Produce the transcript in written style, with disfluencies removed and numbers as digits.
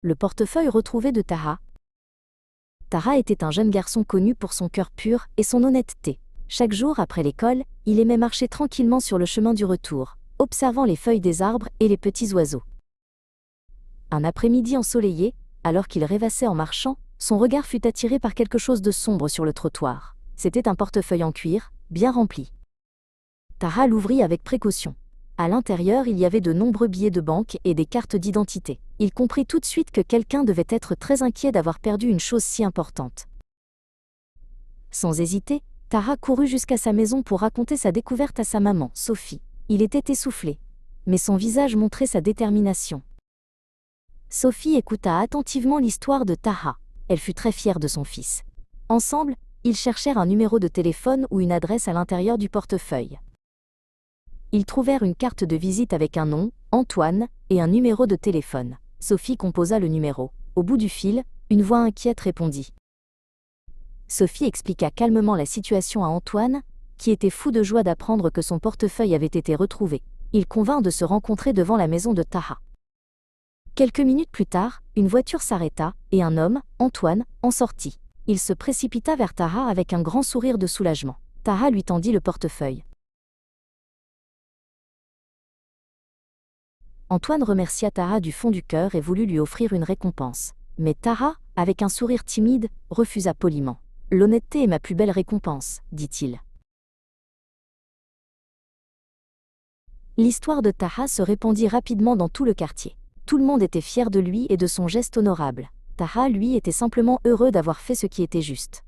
Le portefeuille retrouvé de Taha. Taha était un jeune garçon connu pour son cœur pur et son honnêteté. Chaque jour après l'école, il aimait marcher tranquillement sur le chemin du retour, observant les feuilles des arbres et les petits oiseaux. Un après-midi ensoleillé, alors qu'il rêvassait en marchant, son regard fut attiré par quelque chose de sombre sur le trottoir. C'était un portefeuille en cuir, bien rempli. Taha l'ouvrit avec précaution. À l'intérieur, il y avait de nombreux billets de banque et des cartes d'identité. Il comprit tout de suite que quelqu'un devait être très inquiet d'avoir perdu une chose si importante. Sans hésiter, Taha courut jusqu'à sa maison pour raconter sa découverte à sa maman, Sophie. Il était essoufflé, mais son visage montrait sa détermination. Sophie écouta attentivement l'histoire de Taha. Elle fut très fière de son fils. Ensemble, ils cherchèrent un numéro de téléphone ou une adresse à l'intérieur du portefeuille. Ils trouvèrent une carte de visite avec un nom, Antoine, et un numéro de téléphone. Sophie composa le numéro. Au bout du fil, une voix inquiète répondit. Sophie expliqua calmement la situation à Antoine, qui était fou de joie d'apprendre que son portefeuille avait été retrouvé. Il convint de se rencontrer devant la maison de Taha. Quelques minutes plus tard, une voiture s'arrêta, et un homme, Antoine, en sortit. Il se précipita vers Taha avec un grand sourire de soulagement. Taha lui tendit le portefeuille. Antoine remercia Taha du fond du cœur et voulut lui offrir une récompense. Mais Taha, avec un sourire timide, refusa poliment. « L'honnêteté est ma plus belle récompense, dit-il. » L'histoire de Taha se répandit rapidement dans tout le quartier. Tout le monde était fier de lui et de son geste honorable. Taha, lui, était simplement heureux d'avoir fait ce qui était juste.